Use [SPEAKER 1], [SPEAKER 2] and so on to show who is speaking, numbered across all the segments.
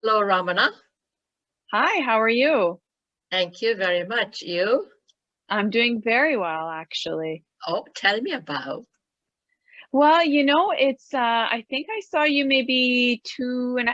[SPEAKER 1] Hello, Ramana.
[SPEAKER 2] Hi, how are you?
[SPEAKER 1] Thank you very much. You?
[SPEAKER 2] I'm doing very well, actually.
[SPEAKER 1] Oh, tell me about.
[SPEAKER 2] Well, I think I saw you maybe 2.5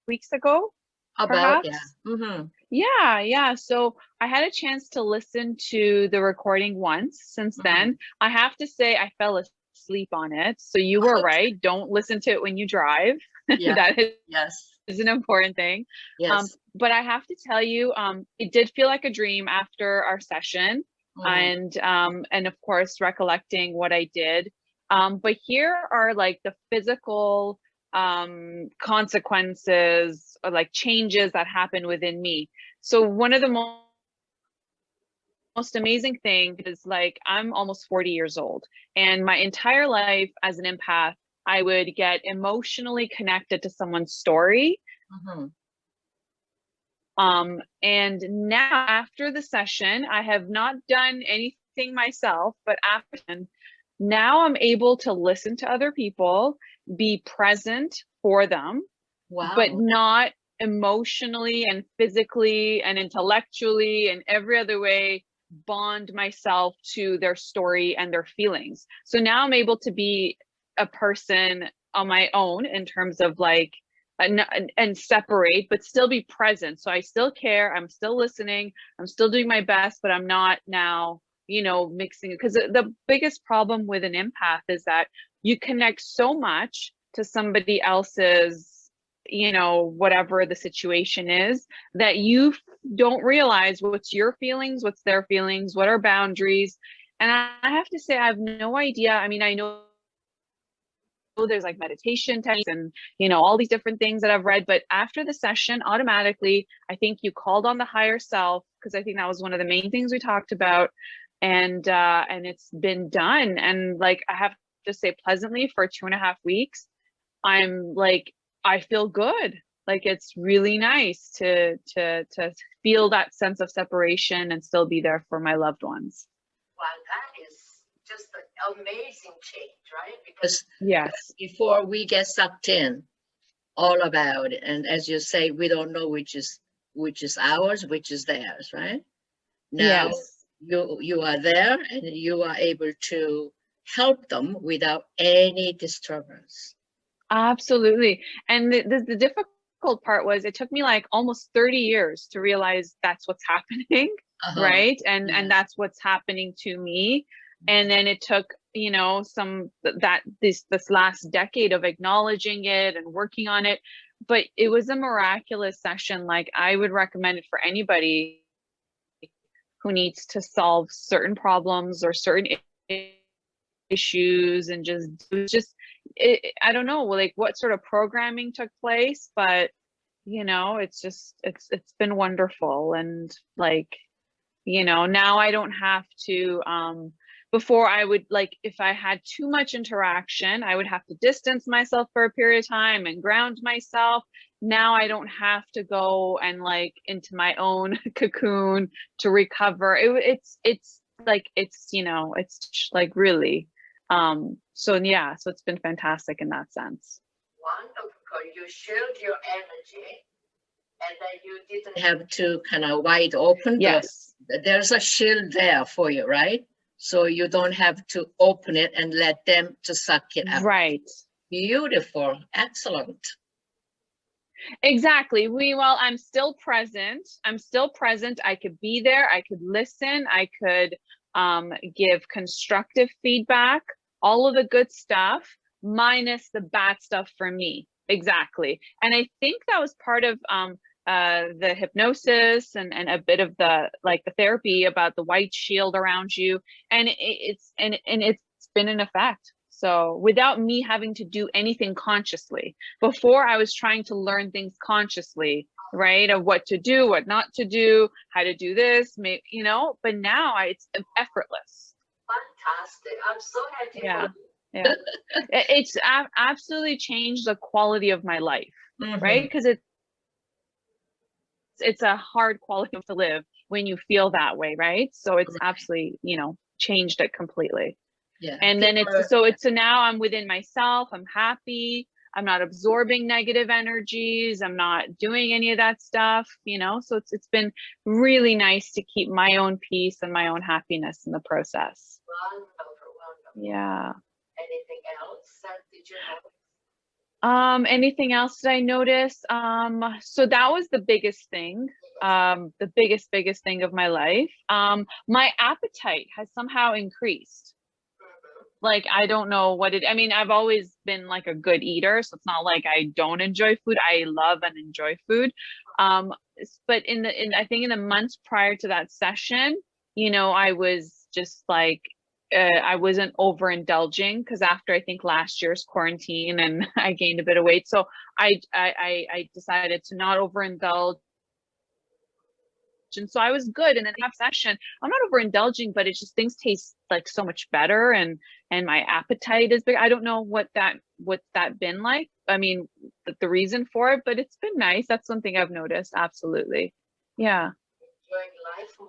[SPEAKER 2] weeks ago,
[SPEAKER 1] About, yeah.
[SPEAKER 2] perhaps.
[SPEAKER 1] Mm-hmm.
[SPEAKER 2] Yeah. So I had a chance to listen to the recording once. Since
[SPEAKER 1] Mm-hmm.
[SPEAKER 2] then, I have to say I fell asleep on it. So you were right. Don't listen to it when you drive.
[SPEAKER 1] Yeah.
[SPEAKER 2] That
[SPEAKER 1] Yes.
[SPEAKER 2] is an important thing.
[SPEAKER 1] Yes.
[SPEAKER 2] But I have to tell you, it did feel like a dream after our session,
[SPEAKER 1] Mm-hmm.
[SPEAKER 2] and of course recollecting what I did. But here are like the physical consequences or like changes that happen within me. So one of the most amazing thing is like I'm almost 40 years old, and my entire life as an empath, I would get emotionally connected to someone's story.
[SPEAKER 1] Mm-hmm.
[SPEAKER 2] And now after the session, I have not done anything myself, but after now I'm able to listen to other people, be present for them, but
[SPEAKER 1] Wow.
[SPEAKER 2] not emotionally and physically and intellectually and every other way bond myself to their story and their feelings. So now I'm able to be a person on my own in terms of like and separate but still be present. So I still care, I'm still listening, I'm still doing my best, but I'm not now mixing it, because the biggest problem with an empath is that you connect so much to somebody else's, whatever the situation is, that you don't realize what's your feelings, what's their feelings, what are boundaries. And I have to say, I have no idea. I mean, I know there's like meditation techniques and all these different things that I've read, but after the session, automatically I think you called on the higher self, because I think that was one of the main things we talked about. And it's been done, and like I have to say, pleasantly, for 2.5 weeks, I'm like, I feel good. Like it's really nice to feel that sense of separation and still be there for my loved ones.
[SPEAKER 1] Wow, that is just an amazing change, right? Because
[SPEAKER 2] Yes.
[SPEAKER 1] before we get sucked in all about it, and as you say, we don't know which is ours, which is theirs, right? Now
[SPEAKER 2] Yes.
[SPEAKER 1] you are there and you are able to help them without any disturbance.
[SPEAKER 2] Absolutely. And the difficult part was it took me like almost 30 years to realize that's what's happening,
[SPEAKER 1] Uh-huh.
[SPEAKER 2] right? And
[SPEAKER 1] Yes.
[SPEAKER 2] that's what's happening to me. And then it took, some that this last decade of acknowledging it and working on it. But it was a miraculous session. Like I would recommend it for anybody who needs to solve certain problems or certain issues, and I don't know like what sort of programming took place, but it's been wonderful. And like, now I don't have to before I would, like, if I had too much interaction, I would have to distance myself for a period of time and ground myself. Now I don't have to go and like into my own cocoon to recover. It's like it's like really so yeah, so it's been fantastic in that sense.
[SPEAKER 1] Wonderful. You shield your energy and then you didn't have to kind of wide open
[SPEAKER 2] Yes.
[SPEAKER 1] there's a shield there for you, right? So you don't have to open it and let them to suck it out.
[SPEAKER 2] Right.
[SPEAKER 1] Beautiful. Excellent.
[SPEAKER 2] Exactly. Well, I'm still present. I could be there. I could listen. I could give constructive feedback, all of the good stuff, minus the bad stuff for me. Exactly. And I think that was part of the hypnosis and a bit of the like the therapy about the white shield around you. And it's been an effect. So without me having to do anything consciously. Before, I was trying to learn things consciously, right? Of what to do, what not to do, how to do this, maybe, but now it's effortless.
[SPEAKER 1] Fantastic. I'm so happy for
[SPEAKER 2] Yeah.
[SPEAKER 1] you.
[SPEAKER 2] Yeah. It's absolutely changed the quality of my life, right?
[SPEAKER 1] Mm-hmm.
[SPEAKER 2] Because it's a hard quality to live when you feel that way, right? So it's
[SPEAKER 1] Right.
[SPEAKER 2] absolutely, changed it completely.
[SPEAKER 1] Yeah.
[SPEAKER 2] And then
[SPEAKER 1] People
[SPEAKER 2] so now I'm within myself, I'm happy, I'm not absorbing negative energies. I'm not doing any of that stuff, you know? So it's been really nice to keep my own peace and my own happiness in the process.
[SPEAKER 3] Wonderful, wonderful.
[SPEAKER 2] Yeah.
[SPEAKER 3] Anything else that did you notice?
[SPEAKER 2] Anything else that I noticed? So that was the biggest thing. The biggest thing of my life. My appetite has somehow increased. Like, I don't know what it, I mean, I've always been like a good eater, so it's not like I don't enjoy food. I love and enjoy food. But I think in the months prior to that session, you know, I was just like, I wasn't overindulging, because after I think last year's quarantine and I gained a bit of weight. So I decided to not overindulge. And so I was good. And then that session, I'm not overindulging, but it's just things taste like so much better, and my appetite is big. I don't know what's that been like. I mean, the reason for it, but it's been nice. That's something I've noticed. Absolutely. Yeah.
[SPEAKER 3] Enjoying life more?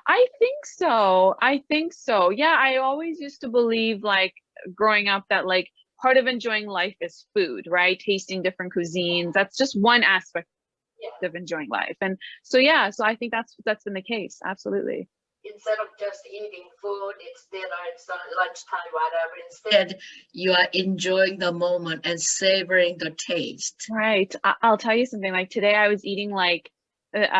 [SPEAKER 2] I think so. I think so. Yeah, I always used to believe, like growing up, that like part of enjoying life is food, right? Tasting different cuisines. That's just one aspect of enjoying life. And so yeah, so I think that's been the case. Absolutely.
[SPEAKER 3] Instead of just eating food, it's dinner, it's lunchtime, whatever. Instead,
[SPEAKER 1] You are enjoying the moment and savoring the taste.
[SPEAKER 2] Right. I'll tell you something. Like today, I was eating like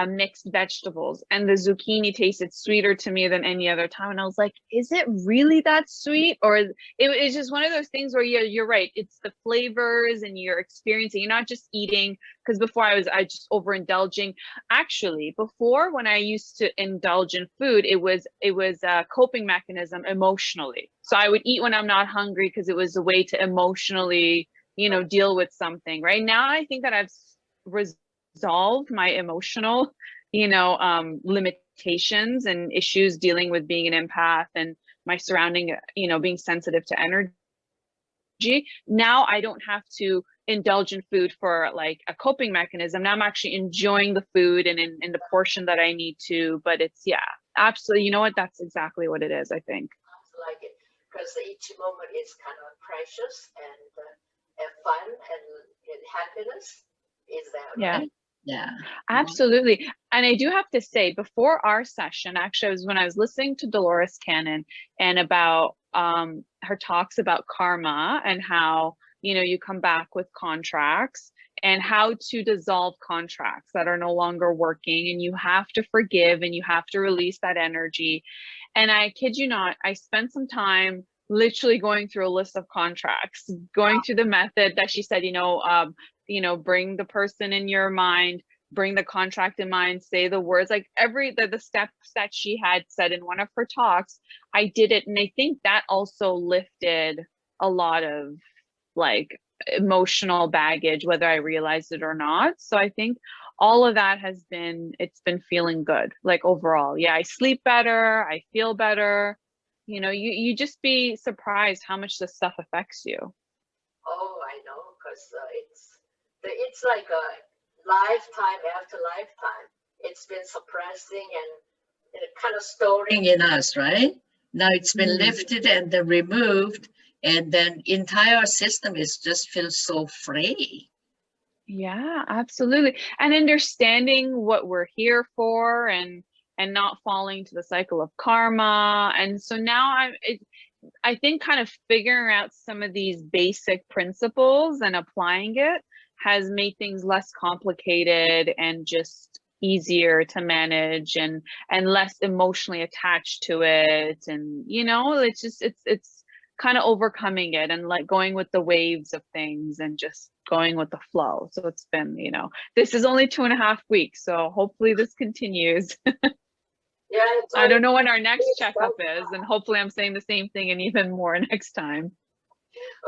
[SPEAKER 2] mixed vegetables, and the zucchini tasted sweeter to me than any other time. And I was like, is it really that sweet? Or it's just one of those things where you're right. It's the flavors and you're experiencing. You're not just eating, because before I just overindulging. Actually, before, when I used to indulge in food, it was a coping mechanism emotionally. So I would eat when I'm not hungry because it was a way to emotionally, you know, deal with something. Right now, I think that I've resolved my emotional, you know, limitations and issues dealing with being an empath and my surrounding, you know, being sensitive to energy. Now I don't have to indulge in food for like a coping mechanism. Now I'm actually enjoying the food and in the portion that I need to. But it's, yeah, absolutely. You know what? That's exactly what it is, I think.
[SPEAKER 3] I like it, because each moment is kind of precious, and fun and happiness is that,
[SPEAKER 2] Yeah.
[SPEAKER 3] right?
[SPEAKER 1] Yeah.
[SPEAKER 2] Absolutely. And I do have to say, before our session, actually, when I was listening to Dolores Cannon and about her talks about karma and how, you know, you come back with contracts and how to dissolve contracts that are no longer working, and you have to forgive and you have to release that energy. And I kid you not, I spent some time literally going through a list of contracts, going through the method that she said, you know, bring the person in your mind, bring the contract in mind, say the words, like the steps that she had said in one of her talks. I did it. And I think that also lifted a lot of like emotional baggage, whether I realized it or not. So I think all of that it's been feeling good. Like overall, yeah, I sleep better, I feel better. You know, you just be surprised how much this stuff affects you.
[SPEAKER 3] Oh, I know, because it's like a lifetime after lifetime. It's been suppressing and kind of storing
[SPEAKER 1] In us, right? Now it's been lifted and then removed, and then entire system is just feels so free.
[SPEAKER 2] Yeah, absolutely. And understanding what we're here for, and not falling to the cycle of karma. And so now I think kind of figuring out some of these basic principles and applying it has made things less complicated and just easier to manage, and less emotionally attached to it. And, you know, it's just, it's kind of overcoming it and like going with the waves of things and just going with the flow. So it's been, you know, this is only 2.5 weeks. So hopefully this continues.
[SPEAKER 3] Yeah,
[SPEAKER 2] I don't know when our next checkup is, and hopefully I'm saying the same thing and even more next time.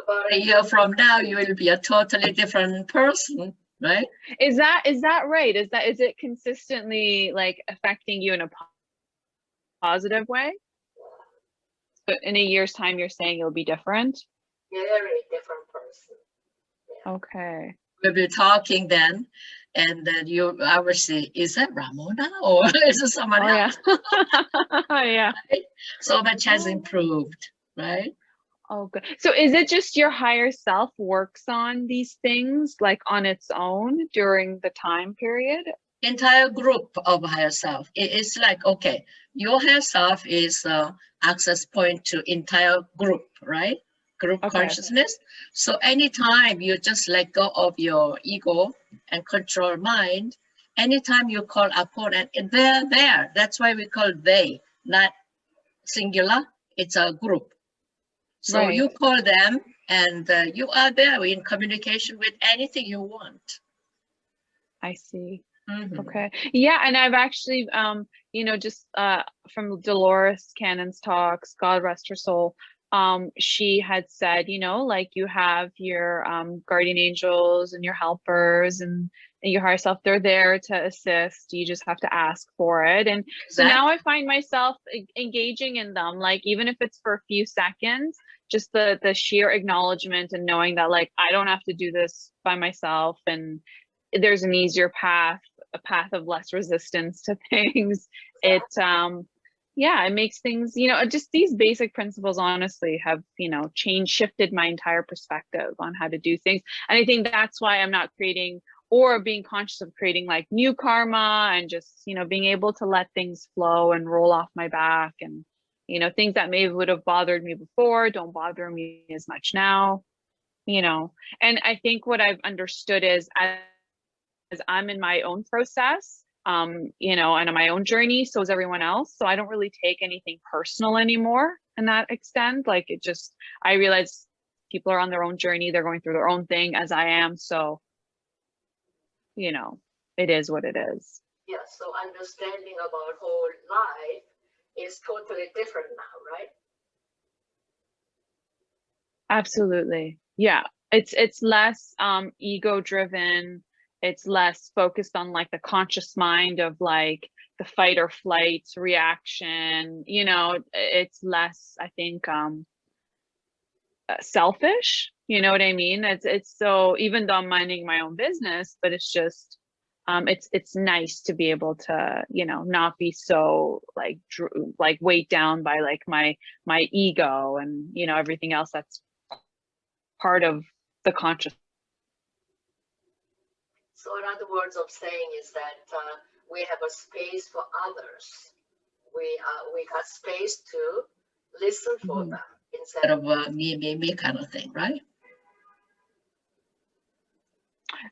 [SPEAKER 3] about
[SPEAKER 1] A year from now, you will be a totally different person, right?
[SPEAKER 2] Is that right? Is it consistently like affecting you in a positive way? But in a year's time, you're saying it'll be different?
[SPEAKER 3] very different person.
[SPEAKER 2] Okay.
[SPEAKER 1] We'll be talking then, and then I will say, is that Ramona or is it someone else?
[SPEAKER 2] Yeah. Yeah.
[SPEAKER 1] Right? So much has improved, right?
[SPEAKER 2] Oh, good. So is it just your higher self works on these things like on its own during the time period?
[SPEAKER 1] Entire group of higher self. It's like, okay, your higher self is access point to entire group, right? Group
[SPEAKER 2] Okay.
[SPEAKER 1] consciousness. So anytime you just let go of your ego and control mind, anytime you call upon, and they're there. That's why we call they, not singular. It's a group. So
[SPEAKER 2] Right.
[SPEAKER 1] you call them, and you are there in communication with anything you want.
[SPEAKER 2] I see.
[SPEAKER 1] Mhm.
[SPEAKER 2] Okay. Yeah, and I've actually you know, just from Dolores Cannon's talks, God rest her soul, she had said, you know, like you have your guardian angels and your helpers and your higher self, they're there to assist. You just have to ask for it. And so now I find myself engaging in them, like even if it's for a few seconds, just the sheer acknowledgement and knowing that like I don't have to do this by myself, and there's an easier path, a path of less resistance to things. It yeah, it makes things, you know, just these basic principles honestly have, you know, shifted my entire perspective on how to do things. And I think that's why I'm not creating or being conscious of creating like new karma, and just, you know, being able to let things flow and roll off my back. And, you know, things that maybe would have bothered me before don't bother me as much now, you know. And I think what I've understood is as I'm in my own process, you know, and on my own journey, so is everyone else. So I don't really take anything personal anymore in that extent. Like it just, I realize people are on their own journey. They're going through their own thing as I am. So, you know, it is what it is.
[SPEAKER 3] Yeah, so understanding about whole life is totally different now, right?
[SPEAKER 2] Absolutely. Yeah. It's less ego driven. It's less focused on like the conscious mind of like the fight or flight reaction. You know, it's less, I think, selfish. You know what I mean? It's so, even though I'm minding my own business, but it's just it's nice to be able to, you know, not be so like weighed down by like my ego and, you know, everything else that's part of the conscious.
[SPEAKER 3] So in other words of saying is that we have a space for others. We got space to listen for them instead of
[SPEAKER 1] me kind of thing, right?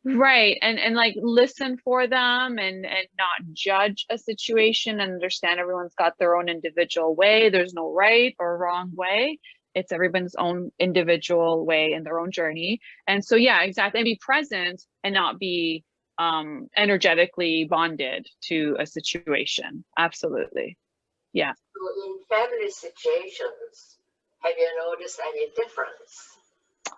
[SPEAKER 2] Right. And like listen for them and not judge a situation, and understand everyone's got their own individual way. There's no right or wrong way. It's everyone's own individual way in their own journey. And so, yeah, exactly. And be present and not be energetically bonded to a situation. Absolutely. Yeah.
[SPEAKER 3] So in family situations, have you noticed any difference?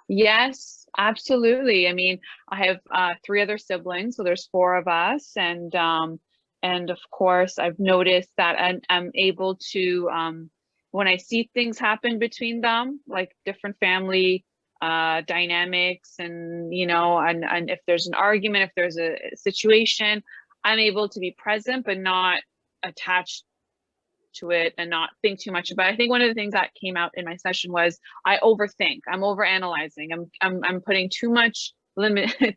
[SPEAKER 2] Yes, absolutely. I mean, I have 3 other siblings, so there's 4 of us, and of course, I've noticed that I'm able to when I see things happen between them, like different family dynamics, and you know, and if there's an argument, if there's a situation, I'm able to be present but not attached to it and not think too much about it. I think one of the things that came out in my session was I overthink. I'm overanalyzing. I'm putting too much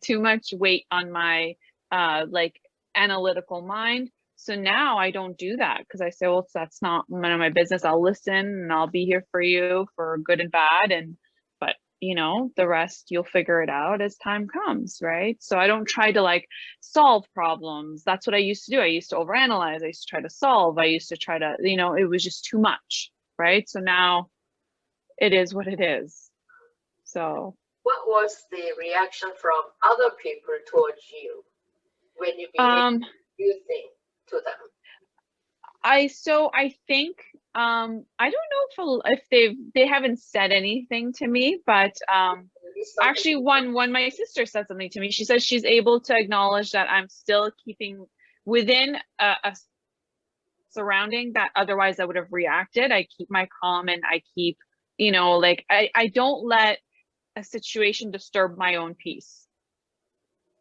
[SPEAKER 2] too much weight on my like analytical mind. So now I don't do that, because I say, well, that's not none of my business. I'll listen and I'll be here for you for good and bad. And but you know, the rest you'll figure it out as time comes, right? So I don't try to like solve problems. That's what I used to do. I used to overanalyze. I used to try to solve. I used to try to, you know, it was just too much, right? So now it is what it is. So
[SPEAKER 3] what was the reaction from other people towards you when you began using to them?
[SPEAKER 2] I think I don't know if they haven't said anything to me, but actually one my sister said something to me. She says she's able to acknowledge that I'm still keeping within a surrounding that otherwise I would have reacted. I keep my calm, and I keep, you know, like I don't let a situation disturb my own peace.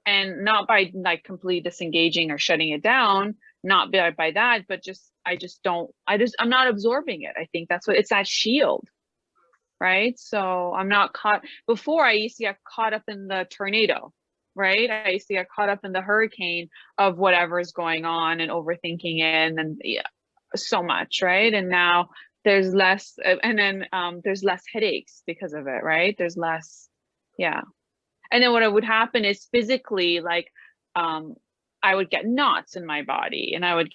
[SPEAKER 2] And not by like completely disengaging or shutting it down, not by that, but just I'm not absorbing it. I think that's what it's, that shield. right? So I'm not caught. Before, I used to get caught up in the tornado, right? I used to get caught up in the hurricane of whatever's going on and overthinking it, and yeah, so much, right? And now there's less, and then there's less headaches because of it, right? There's less, yeah. And then what would happen is physically, like, I would get knots in my body, and I would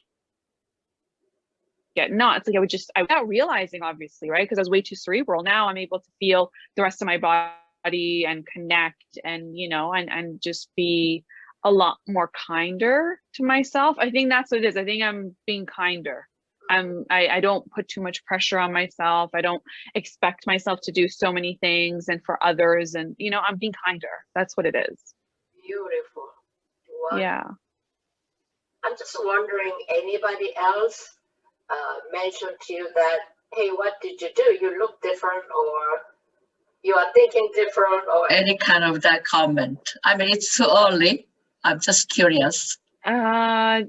[SPEAKER 2] get knots. Like without realizing, obviously, right? Because I was way too cerebral. Now I'm able to feel the rest of my body and connect, and and just be a lot more kinder to myself. I think that's what it is. I think I'm being kinder. I don't put too much pressure on myself. I don't expect myself to do so many things and for others, and I'm being kinder. That's what it is.
[SPEAKER 3] Beautiful. Wow.
[SPEAKER 2] Yeah.
[SPEAKER 3] I'm just wondering, anybody else mentioned to you that, hey, what did you do? You look different, or you are thinking different, or
[SPEAKER 1] any kind of that comment? I mean, it's too early. I'm just curious.
[SPEAKER 2] A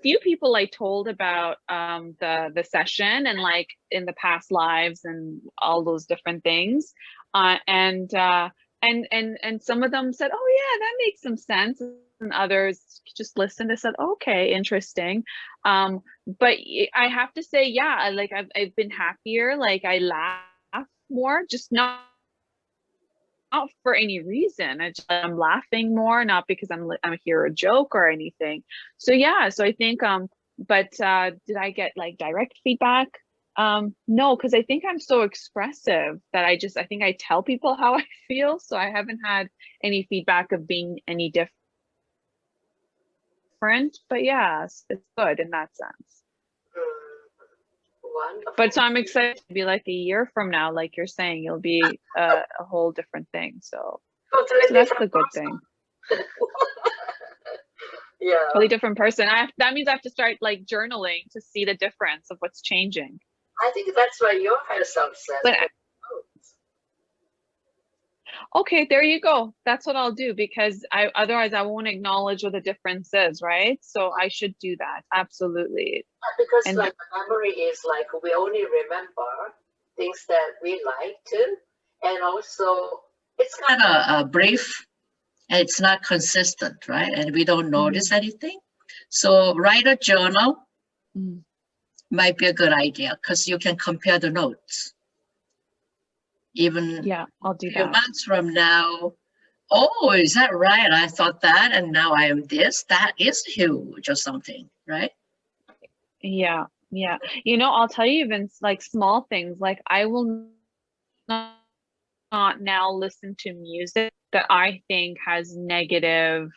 [SPEAKER 2] few people I told about the session, and like in the past lives and all those different things, and some of them said, oh yeah, that makes some sense, and others just listened and said, okay, interesting. But I have to say, yeah, like I've been happier. Like I laugh more, just not for any reason. I'm laughing more, not because I'm here a joke or anything. So yeah, so I think but did I get like direct feedback? No, because I think I'm so expressive that I think I tell people how I feel. So I haven't had any feedback of being any different, but yeah, it's good in that sense.
[SPEAKER 3] Wonderful.
[SPEAKER 2] But so I'm excited to be like a year from now, like you're saying, you'll be a whole different thing. So,
[SPEAKER 3] Totally
[SPEAKER 2] so that's the
[SPEAKER 3] different
[SPEAKER 2] good
[SPEAKER 3] person.
[SPEAKER 2] thing.
[SPEAKER 3] Yeah.
[SPEAKER 2] Totally different person. That means I have to start like journaling to see the difference of what's changing.
[SPEAKER 3] I think that's why your higher self says.
[SPEAKER 2] But okay, there you go. That's what I'll do, because otherwise I won't acknowledge what the difference is, right? So I should do that. Absolutely.
[SPEAKER 3] Yeah, because like memory is like we only remember things that we like to, and also it's
[SPEAKER 1] kind of brief, and it's not consistent, right? And we don't notice anything. So write a journal might be a good idea, because you can compare the notes. Even
[SPEAKER 2] I'll do
[SPEAKER 1] a few
[SPEAKER 2] that.
[SPEAKER 1] months from now, oh, is that right? I thought that, and now I am this. That is huge, or something, right?
[SPEAKER 2] Yeah. I'll tell you, even like small things, like I will not now listen to music that I think has negative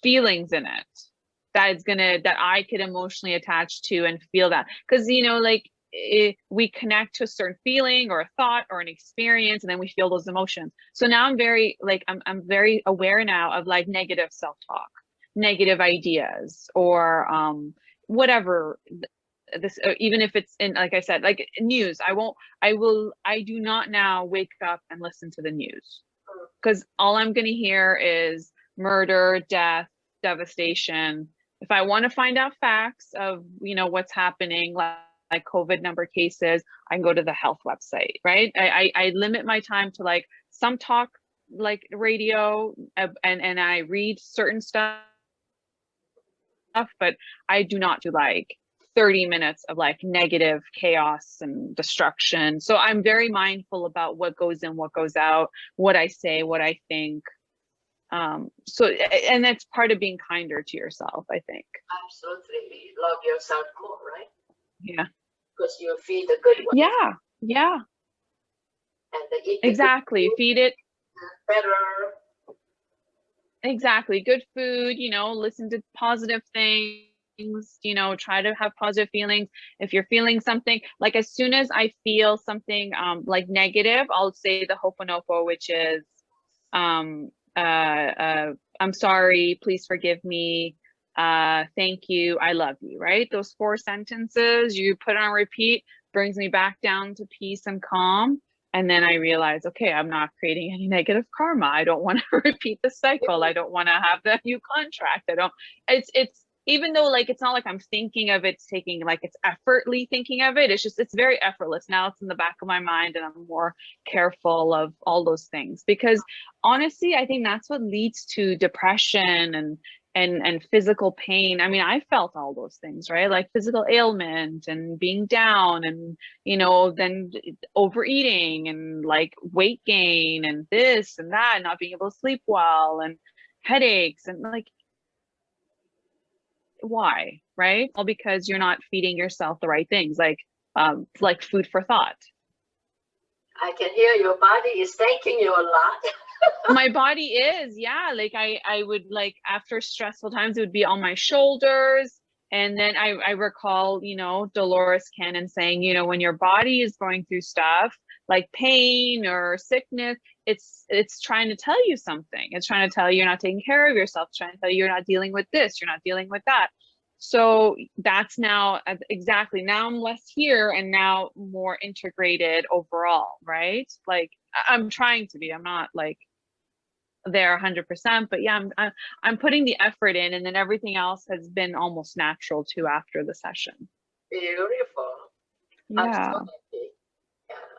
[SPEAKER 2] feelings in it, that I could emotionally attach to and feel that, because like we connect to a certain feeling or a thought or an experience, and then we feel those emotions. So now I'm very like I'm very aware now of like negative self-talk, negative ideas, or whatever this, even if it's in, like I said, like news, I do not now wake up and listen to the news, because all I'm going to hear is murder, death, devastation. If I want to find out facts of what's happening, like COVID number cases, I can go to the health website, right? I limit my time to like some talk, like radio, and I read certain stuff, but I do not do like 30 minutes of like negative chaos and destruction. So I'm very mindful about what goes in, what goes out, what I say, what I think. So, and that's part of being kinder to yourself, I think.
[SPEAKER 3] Absolutely. Love yourself more, right?
[SPEAKER 2] Yeah.
[SPEAKER 3] Because you feed the good ones.
[SPEAKER 2] Yeah.
[SPEAKER 3] And eat
[SPEAKER 2] exactly. Feed it
[SPEAKER 3] better.
[SPEAKER 2] Exactly. Good food, listen to positive things, try to have positive feelings. If you're feeling something, like as soon as I feel something like negative, I'll say the Ho'oponopono, which is I'm sorry, please forgive me, thank you, I love you, right? Those 4 sentences you put on repeat brings me back down to peace and calm. And then I realize, okay, I'm not creating any negative karma. I don't want to repeat the cycle. I don't want to have the new contract. even though like it's not like I'm thinking of it, taking like it's effortly thinking of it, it's very effortless. Now it's in the back of my mind and I'm more careful of all those things, because honestly I think that's what leads to depression and physical pain. I mean, I felt all those things, right? Like physical ailment and being down and, you know, then overeating and like weight gain and this and that, not being able to sleep well and headaches and like, why, right? All because you're not feeding yourself the right things, like food for thought.
[SPEAKER 3] I can hear your body is thanking you a lot.
[SPEAKER 2] My body is, yeah, like I would, like after stressful times it would be on my shoulders. And then I recall, you know, Dolores Cannon saying, you know, when your body is going through stuff like pain or sickness, it's trying to tell you something. It's trying to tell you you're not taking care of yourself. It's trying to tell you you're not dealing with this, you're not dealing with that. So that's now exactly, now I'm less here and now more integrated overall, right? Like I'm trying to be, I'm not like there 100%, but yeah, I'm putting the effort in, and then everything else has been almost natural too after the session.
[SPEAKER 3] Beautiful.
[SPEAKER 2] Yeah.
[SPEAKER 3] Absolutely.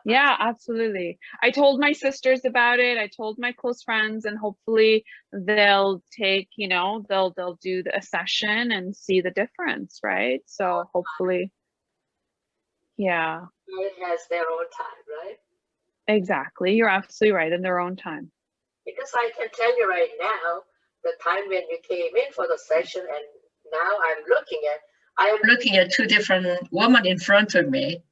[SPEAKER 2] Yeah, absolutely. I told my sisters about it. I told my close friends, and hopefully they'll take, you know, they'll do a session and see the difference, right? So hopefully, yeah.
[SPEAKER 3] It has their own time, right?
[SPEAKER 2] Exactly. You're absolutely right, in their own time.
[SPEAKER 3] Because I can tell you right now, the time when you came in for the session, and now I am looking at two different women in front of me.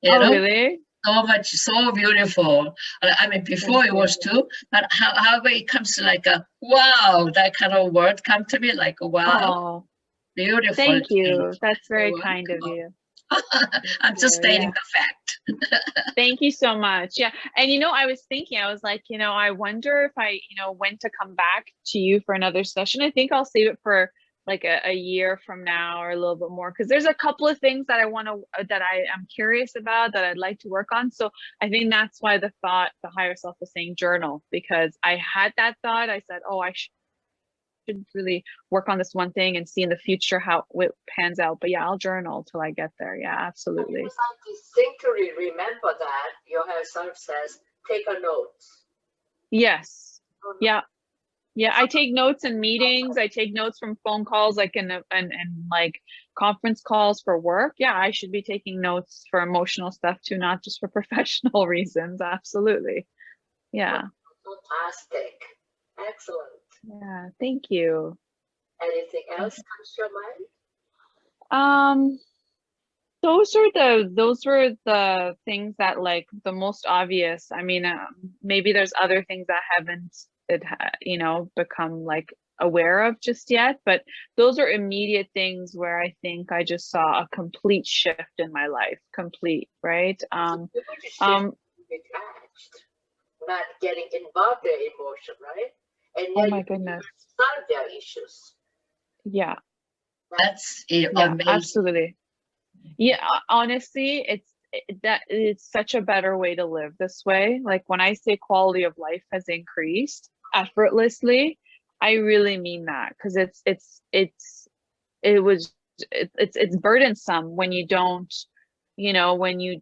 [SPEAKER 3] You know?
[SPEAKER 2] Really?
[SPEAKER 3] So much, so beautiful. I mean, before it was too, but however it comes to like a wow, that kind of word come to me like wow,
[SPEAKER 2] Oh,
[SPEAKER 3] beautiful.
[SPEAKER 2] thank you. That's very kind of you.
[SPEAKER 3] I'm just stating the fact.
[SPEAKER 2] Thank you so much. Yeah. And, you know, I was thinking, I was like, you know, I wonder if I, you know, when to come back to you for another session. I think I'll save it for like a year from now or a little bit more, because there's a couple of things that that I am curious about, that I'd like to work on. So I think that's why the higher self was saying journal, because I had that thought. I said, oh, I should really work on this one thing and see in the future how it pans out. But yeah, I'll journal till I get there. Yeah, absolutely.
[SPEAKER 3] Because I distinctly remember that your higher self says, take a note.
[SPEAKER 2] Yes. Yeah. Yeah, I take notes in meetings. I take notes from phone calls, like and like conference calls for work. Yeah, I should be taking notes for emotional stuff too, not just for professional reasons. Absolutely. Yeah.
[SPEAKER 3] Fantastic. Excellent.
[SPEAKER 2] Yeah, thank you.
[SPEAKER 3] Anything else comes to your mind?
[SPEAKER 2] Those were the things that like the most obvious. I mean, maybe there's other things that haven't you know, become like aware of just yet, but those are immediate things where I think I just saw a complete shift in my life. Complete, right?
[SPEAKER 3] Detached, not getting involved in emotion, right? And
[SPEAKER 2] oh my goodness,
[SPEAKER 3] solve their issues.
[SPEAKER 2] Yeah,
[SPEAKER 3] that's
[SPEAKER 2] amazing. Absolutely. Yeah, honestly, it's such a better way to live this way. Like when I say quality of life has increased effortlessly, I really mean that, because it's burdensome when you don't, you know, when you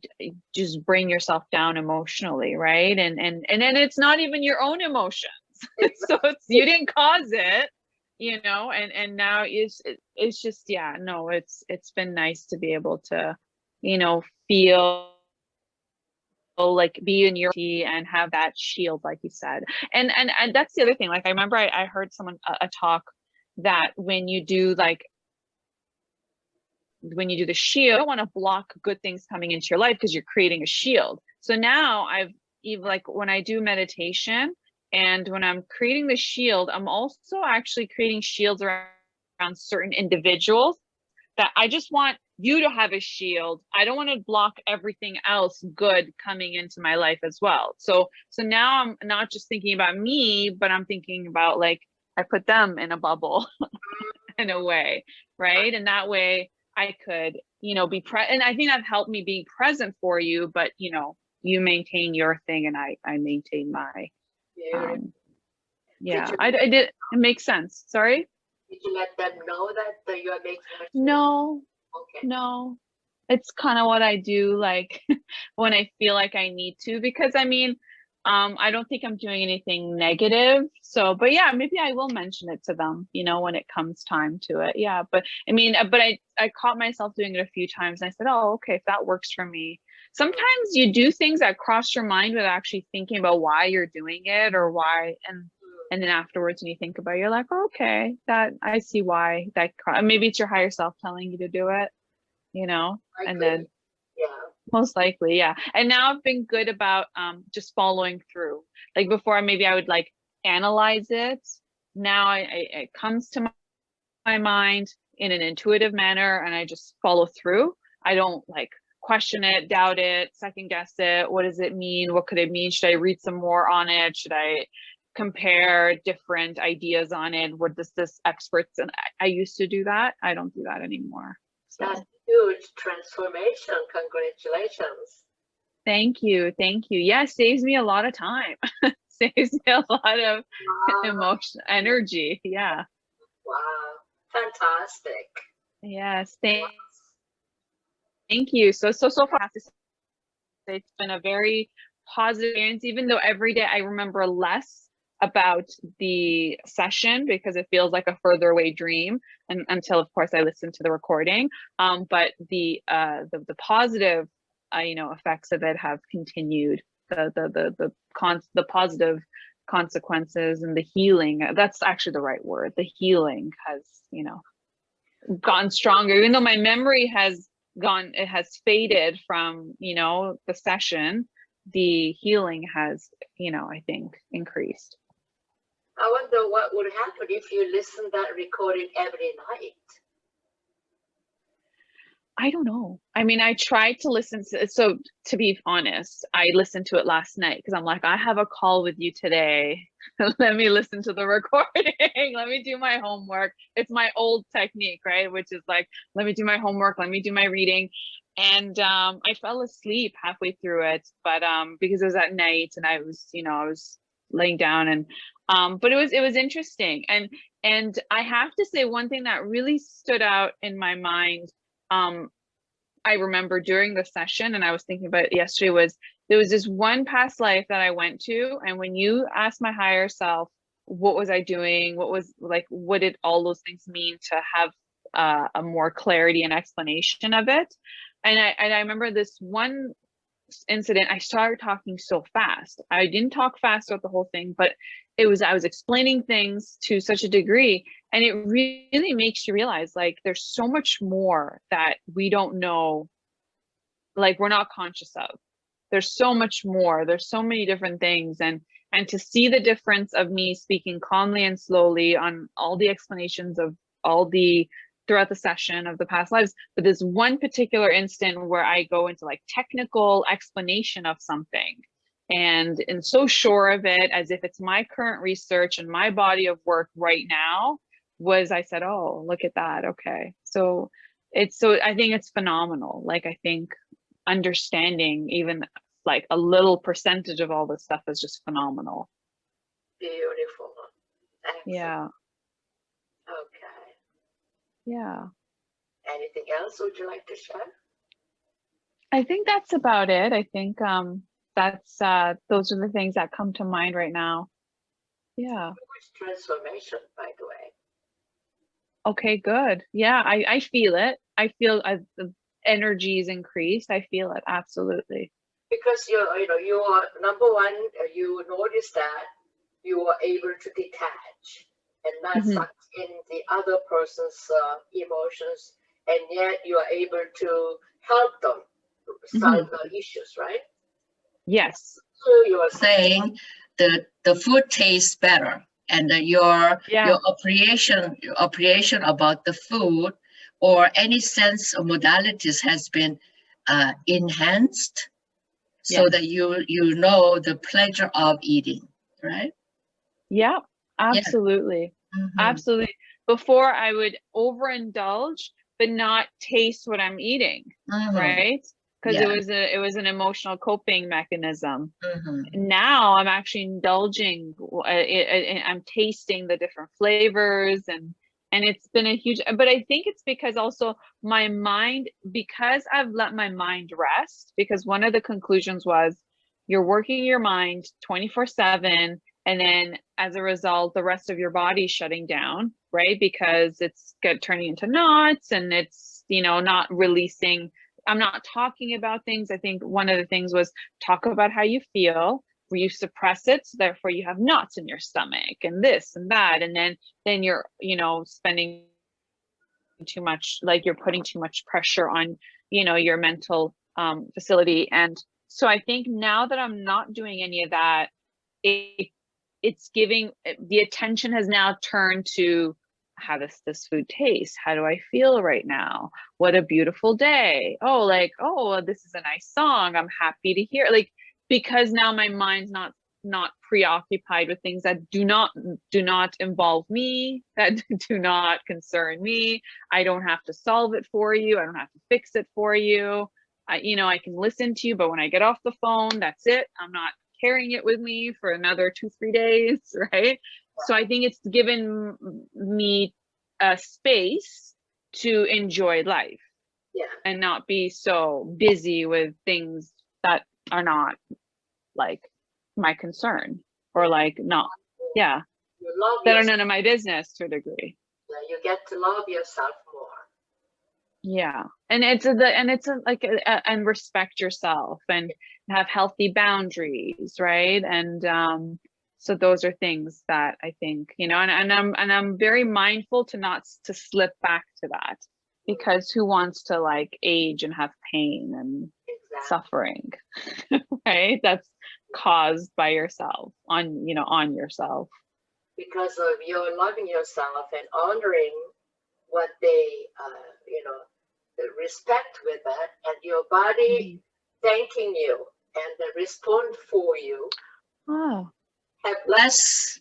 [SPEAKER 2] just bring yourself down emotionally, right? And then it's not even your own emotions. So you didn't cause it, you know, and now it's just, yeah, no, it's been nice to be able to, you know, feel like be in your and have that shield, like you said. And that's the other thing. Like I remember I heard someone a talk that when you do the shield, you don't want to block good things coming into your life because you're creating a shield. So now like when I do meditation and when I'm creating the shield, I'm also actually creating shields around certain individuals that I just want you to have a shield. I don't want to block everything else good coming into my life as well. So now I'm not just thinking about me, but I'm thinking about like, I put them in a bubble in a way, right? And that way I could, you know, and I think that helped me being present for you, but you know, you maintain your thing and I maintain my, yeah, I did, it makes sense. Sorry?
[SPEAKER 3] Did you let them know that you are making a change?
[SPEAKER 2] No,
[SPEAKER 3] Okay.
[SPEAKER 2] no. It's kind of what I do, like when I feel like I need to, because I mean, I don't think I'm doing anything negative. So, but yeah, maybe I will mention it to them, you know, when it comes time to it. Yeah. But I mean, but I caught myself doing it a few times and I said, oh, okay, if that works for me. Sometimes you do things that cross your mind without actually thinking about why you're doing it or why. And then afterwards, when you think about it, you're like, oh, okay, that I see why maybe it's your higher self telling you to do it, you know, and then
[SPEAKER 3] yeah.
[SPEAKER 2] most likely, yeah. And now I've been good about just following through. Like before, maybe I would like analyze it. Now it comes to my mind in an intuitive manner and I just follow through. I don't like question it, doubt it, second guess it. What does it mean? What could it mean? Should I read some more on it? Should I compare different ideas on it? What does this experts? And I used to do that. I don't do that anymore. So.
[SPEAKER 3] That's huge transformation. Congratulations.
[SPEAKER 2] Thank you. Thank you. Yeah, saves me a lot of time. Saves me a lot of emotion, energy. Yeah.
[SPEAKER 3] Wow. Fantastic.
[SPEAKER 2] Yes. Thank you. So far, I have to say it's been a very positive experience, even though every day I remember less about the session because it feels like a further away dream, and until of course I listen to the recording. But the positive effects of it have continued. The positive consequences and the healing, that's actually the right word, the healing has gotten stronger, even though my memory has faded from the session. The healing has I think increased.
[SPEAKER 3] I wonder what would happen if you listen that recording every night.
[SPEAKER 2] I don't know. I mean, I tried to listen to, so to be honest, I listened to it last night because I'm like, I have a call with you today. Let me listen to the recording. Let me do my homework. It's my old technique, right? Which is like, let me do my homework. Let me do my reading. And I fell asleep halfway through it, but because it was at night and I was laying down and but it was interesting. And I have to say one thing that really stood out in my mind, I remember during the session, and I was thinking about it yesterday, was there was this one past life that I went to, and when you asked my higher self, what was I doing? What did all those things mean to have a more clarity and explanation of it? And I remember this one incident, I started talking so fast. I didn't talk fast throughout the whole thing, but I was explaining things to such a degree, and it really makes you realize like there's so much more that we don't know, like we're not conscious of. There's so much more. There's so many different things, and to see the difference of me speaking calmly and slowly on all the explanations of all the throughout the session of the past lives, but there's one particular instant where I go into like technical explanation of something and so sure of it, as if it's my current research and my body of work right now, I said, oh, look at that. Okay. So I think it's phenomenal. Like, I think understanding even like a little percentage of all this stuff is just phenomenal.
[SPEAKER 3] Beautiful. Excellent.
[SPEAKER 2] Yeah.
[SPEAKER 3] Okay.
[SPEAKER 2] Yeah.
[SPEAKER 3] Anything else would you like to share?
[SPEAKER 2] I think that's about it. I think that's those are the things that come to mind right now. Yeah.
[SPEAKER 3] Transformation, by the way.
[SPEAKER 2] Okay, good. Yeah, I feel it. I feel the energy is increased. I feel it, absolutely.
[SPEAKER 3] Because you are number one, you notice that you are able to detach and not suck in the other person's emotions, and yet you are able to help them solve the issues, right?
[SPEAKER 2] Yes.
[SPEAKER 3] So you are
[SPEAKER 1] saying the food tastes better, and your appreciation about the food or any sense of modalities has been enhanced, so that you know the pleasure of eating, right?
[SPEAKER 2] Yeah, absolutely. Absolutely. Before I would overindulge but not taste what I'm eating, right? Because it was an emotional coping mechanism. Now I'm actually indulging. I'm tasting the different flavors and And it's been a huge, but I think it's because also my mind, because I've let my mind rest, because one of the conclusions was you're working your mind 24/7, and then as a result, the rest of your body's shutting down, right? Because it's turning into knots, and it's, you know, not releasing. I'm not talking about things. I think one of the things was talk about how you feel, where you suppress it, so therefore you have knots in your stomach and this and that, and then you're, you know, spending too much, like you're putting too much pressure on, you know, your mental facility. And so I think now that I'm not doing any of that, it's giving, the attention has now turned to, how does this food taste? How do I feel right now? What a beautiful day. Oh, like, oh, this is a nice song. I'm happy to hear, like, because now my mind's not preoccupied with things that do not involve me, that do not concern me. I don't have to solve it for you. I don't have to fix it for you. You know, I can listen to you, but when I get off the phone, that's it. I'm not carrying it with me for another 2-3 days, right? So I think it's given me a space to enjoy life, and not be so busy with things that are not like my concern, or like not,
[SPEAKER 3] You love
[SPEAKER 2] that are
[SPEAKER 3] yourself.
[SPEAKER 2] none of my business to a degree.
[SPEAKER 3] You get to love yourself more.
[SPEAKER 2] Yeah, and and respect yourself and have healthy boundaries, right? And so those are things that I think, you know, and I'm very mindful to not to slip back to that, because who wants to like age and have pain and suffering, right? That's caused by yourself, on, you know, on yourself.
[SPEAKER 3] Because of your loving yourself and honoring what they, you know, respect with that, and your body thanking you and they respond for you.
[SPEAKER 2] Oh,
[SPEAKER 3] Have
[SPEAKER 1] Less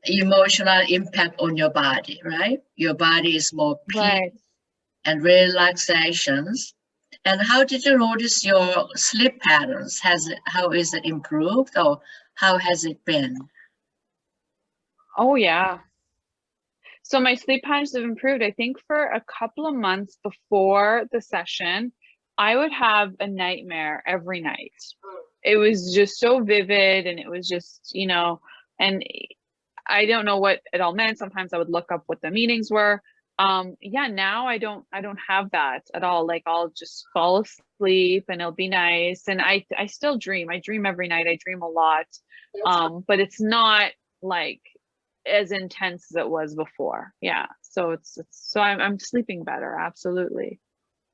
[SPEAKER 1] emotional impact on your body, right? Your body is more peace
[SPEAKER 2] right.
[SPEAKER 1] and relaxations. And how did you notice your sleep patterns? How is it improved, or how has it been?
[SPEAKER 2] Oh yeah. So my sleep patterns have improved. I think for a couple of months before the session, I would have a nightmare every night. It was just so vivid, and it was just, you know, and I don't know what it all meant. Sometimes I would look up what the meanings were. Yeah, now I don't have that at all. Like, I'll just fall asleep and it'll be nice. And I still dream. I dream every night. I dream a lot. But it's not like as intense as it was before. Yeah. So so I'm sleeping better. Absolutely.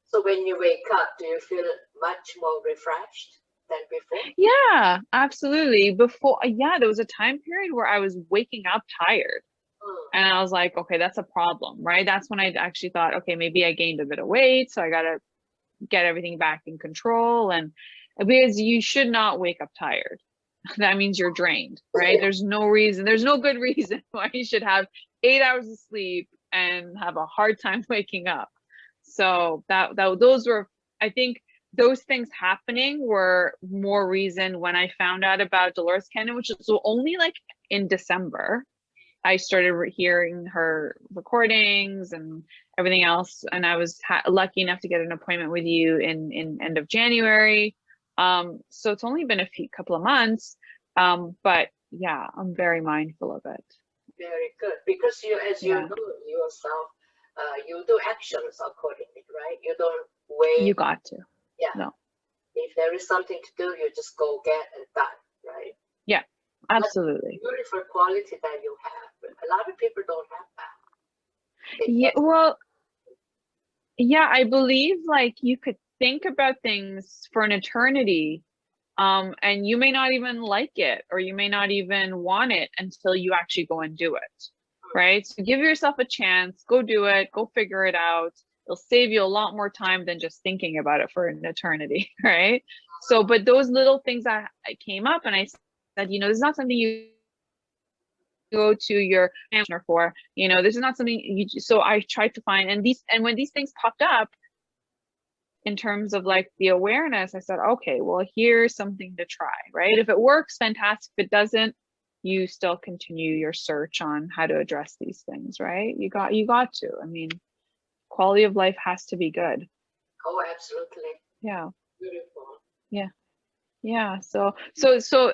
[SPEAKER 3] So when you wake up, do you feel much more refreshed than before?
[SPEAKER 2] Yeah, absolutely. Before, yeah, there was a time period where I was waking up tired. And I was like, okay, that's a problem, right? That's when I actually thought, okay, maybe I gained a bit of weight, so I got to get everything back in control. And because you should not wake up tired. That means you're drained, right? There's no reason, there's no good reason why you should have 8 hours of sleep and have a hard time waking up. So those were, I think those things happening were more reason when I found out about Dolores Cannon, which was only like in December. I started hearing her recordings and everything else, and I was lucky enough to get an appointment with you in end of January. So it's only been a couple of months, but yeah, I'm very mindful of it.
[SPEAKER 3] Very good, because you, as you know yourself, you do actions accordingly, right? You don't wait.
[SPEAKER 2] You got to.
[SPEAKER 3] Yeah.
[SPEAKER 2] No.
[SPEAKER 3] If there is something to do, you just go get it done, right?
[SPEAKER 2] Yeah, absolutely.
[SPEAKER 3] That's a beautiful quality that you have. A lot of people don't have that.
[SPEAKER 2] Yeah, well, yeah, I believe like you could think about things for an eternity, and you may not even like it, or you may not even want it until you actually go and do it, right? So give yourself a chance, go do it, go figure it out. It'll save you a lot more time than just thinking about it for an eternity, right? So, but those little things that came up, and I said, you know, this is not something you go to your manager for, you know, this is not something you, so I tried to find, and when these things popped up in terms of like the awareness, I said, okay, well, here's something to try, right? If it works, fantastic. If it doesn't, you still continue your search on how to address these things, right? You got to. I mean, quality of life has to be good.
[SPEAKER 3] Oh, absolutely.
[SPEAKER 2] Yeah.
[SPEAKER 3] Beautiful.
[SPEAKER 2] Yeah. Yeah. So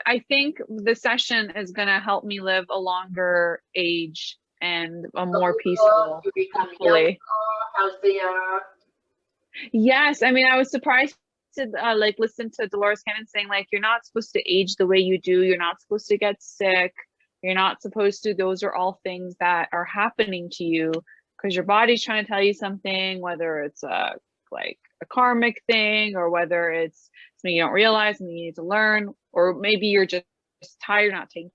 [SPEAKER 2] I think the session is going to help me live a longer age and a more peaceful,
[SPEAKER 3] You become
[SPEAKER 2] hopefully.
[SPEAKER 3] younger, healthier.
[SPEAKER 2] Yes. I mean, I was surprised to like listen to Dolores Cannon saying like, you're not supposed to age the way you do. You're not supposed to get sick. You're not supposed to, those are all things that are happening to you because your body's trying to tell you something, whether it's like a karmic thing or whether it's something you don't realize and you need to learn, or maybe you're just tired, not taking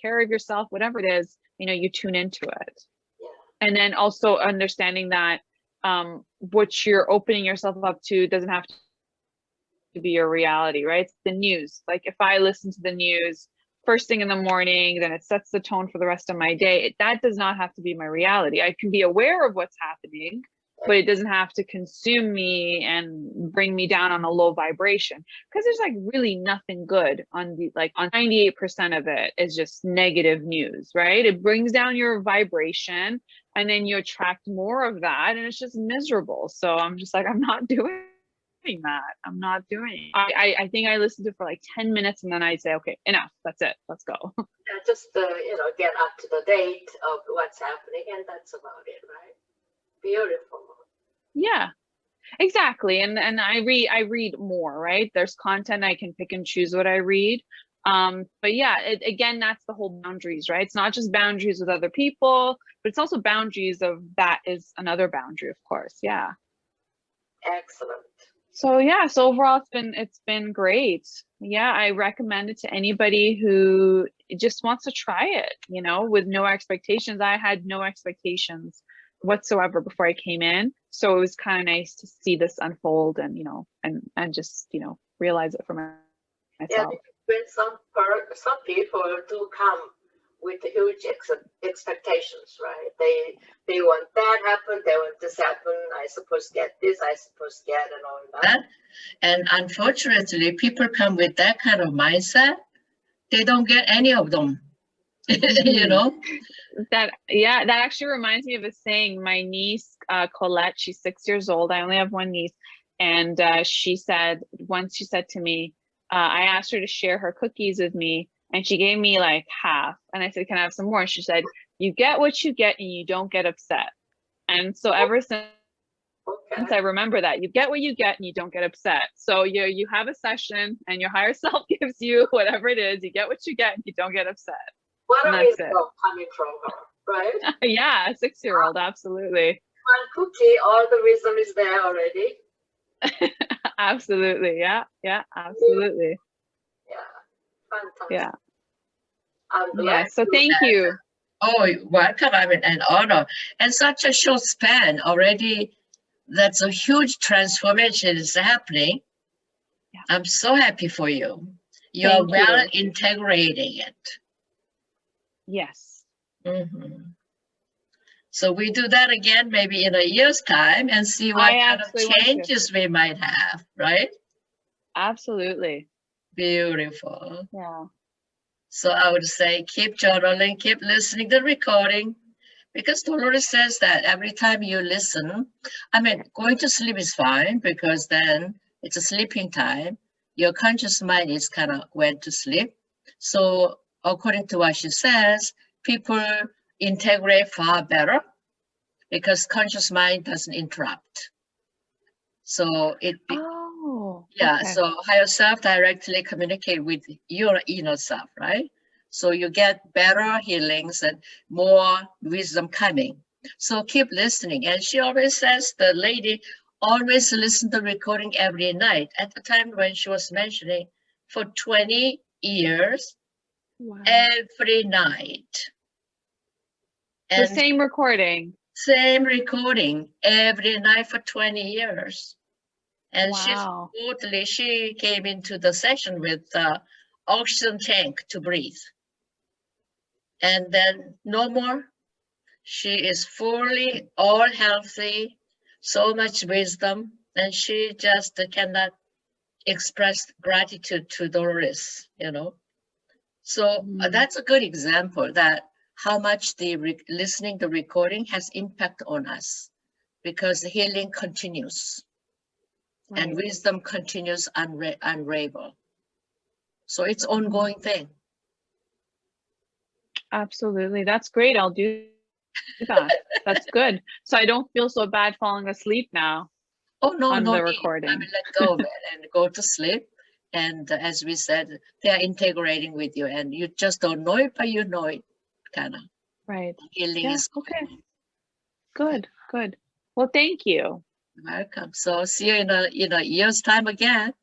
[SPEAKER 2] care of yourself, whatever it is, you know, you tune into it.
[SPEAKER 3] Yeah.
[SPEAKER 2] And then also understanding that what you're opening yourself up to doesn't have to be your reality, right? It's the news. Like if I listen to the news first thing in the morning, then it sets the tone for the rest of my day. That does not have to be my reality. I can be aware of what's happening, but it doesn't have to consume me and bring me down on a low vibration, because there's like really nothing good on the, like on 98% of it is just negative news, right? It brings down your vibration and then you attract more of that and it's just miserable. So I'm just like, I'm not doing that. I'm not doing it. I think I listened to it for like 10 minutes and then I say, okay, enough. That's it. Let's go.
[SPEAKER 3] Yeah, just you know, get up to the date of what's happening, and that's about it, right? Beautiful.
[SPEAKER 2] Yeah, exactly. And I read more, right? There's content I can pick and choose what I read. But yeah, again, that's the whole boundaries, right? It's not just boundaries with other people, but it's also boundaries of that is another boundary, of course. Yeah.
[SPEAKER 3] Excellent.
[SPEAKER 2] So yeah, so overall it's been great. Yeah, I recommend it to anybody who just wants to try it, you know, with no expectations. I had no expectations whatsoever before I came in. So it was kind of nice to see this unfold and, you know, and just, you know, realize it for myself.
[SPEAKER 3] Yeah, when some people do come with huge expectations, right? They want that happen, they want this happen. I suppose get this, I suppose get, and all that.
[SPEAKER 1] And unfortunately, people come with that kind of mindset. They don't get any of them. You know.
[SPEAKER 2] That actually reminds me of a saying. My niece Colette, she's 6 years old. I only have one niece, and she said to me, I asked her to share her cookies with me, and she gave me like half, and I said, can I have some more? And she said, you get what you get and you don't get upset. And so ever since I remember that, you get what you get and you don't get upset. So you have a session and your higher self gives you whatever it is, you get what you get and you don't get upset.
[SPEAKER 3] What are wisdom coming from her, right?
[SPEAKER 2] Yeah, a 6-year-old, absolutely.
[SPEAKER 3] One cookie, all the wisdom is there already.
[SPEAKER 2] Absolutely, yeah, absolutely.
[SPEAKER 3] Yeah, fantastic.
[SPEAKER 2] Yeah.
[SPEAKER 3] Yeah,
[SPEAKER 2] so thank you.
[SPEAKER 1] Oh, welcome. I mean, an honor. And such a short span already, that's a huge transformation is happening. Yeah. I'm so happy for you. You're well integrating it.
[SPEAKER 2] Yes.
[SPEAKER 1] Mm-hmm. So we do that again, maybe in a year's time, and see what kind of changes we might have, right?
[SPEAKER 2] Absolutely.
[SPEAKER 1] Beautiful.
[SPEAKER 2] Yeah.
[SPEAKER 1] So I would say keep journaling, keep listening to the recording, because Dolores says that every time you listen, I mean, going to sleep is fine because then it's a sleeping time. Your conscious mind is kind of went to sleep. So according to what she says, people integrate far better because conscious mind doesn't interrupt. So so higher self directly communicate with your inner self, right? So you get better healings and more wisdom coming. So keep listening. And she always says, the lady always listen to recording every night. At the time when she was mentioning, for 20 years, every night.
[SPEAKER 2] And the same recording.
[SPEAKER 1] Same recording every night for 20 years. And she came into the session with oxygen tank to breathe. And then no more. She is fully all healthy, so much wisdom, and she just cannot express gratitude to Dolores, you know. So that's a good example that how much the listening to recording has impact on us, because the healing continues and wisdom continues unravel. So it's ongoing thing.
[SPEAKER 2] Absolutely. That's great. I'll do that. That's good. So I don't feel so bad falling asleep now
[SPEAKER 1] Oh, no,
[SPEAKER 2] on
[SPEAKER 1] no
[SPEAKER 2] the
[SPEAKER 1] need.
[SPEAKER 2] recording.
[SPEAKER 1] I mean, let go of it and go to sleep. And as we said, they are integrating with you, and you just don't know it, but you know it, kind of.
[SPEAKER 2] Right.
[SPEAKER 1] Healing
[SPEAKER 2] Yeah.
[SPEAKER 1] is
[SPEAKER 2] Okay. Good. Good. Well, thank you.
[SPEAKER 1] welcome. So see you in a year's time again.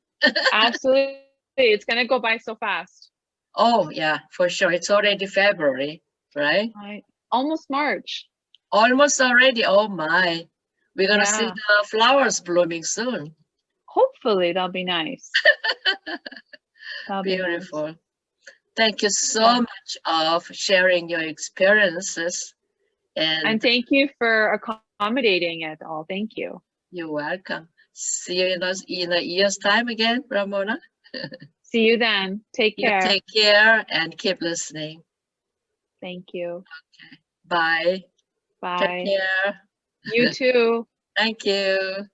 [SPEAKER 2] Absolutely. It's gonna go by so fast.
[SPEAKER 1] Oh yeah, for sure. It's already February, right?
[SPEAKER 2] Right. Almost March.
[SPEAKER 1] Almost already. Oh my. We're gonna see
[SPEAKER 2] Yeah.
[SPEAKER 1] the flowers blooming soon.
[SPEAKER 2] Hopefully that'll be nice. That'll be nice.
[SPEAKER 1] Beautiful. Thank you so
[SPEAKER 2] Yeah.
[SPEAKER 1] much of sharing your experiences.
[SPEAKER 2] And thank you for accommodating it all. Thank you.
[SPEAKER 1] You're welcome. See you in a year's time again, Ramona.
[SPEAKER 2] See you then. Take
[SPEAKER 1] You
[SPEAKER 2] care.
[SPEAKER 1] take care and keep listening.
[SPEAKER 2] Thank you.
[SPEAKER 1] Bye. Take
[SPEAKER 2] Bye.
[SPEAKER 1] care.
[SPEAKER 2] You too.
[SPEAKER 1] Thank you.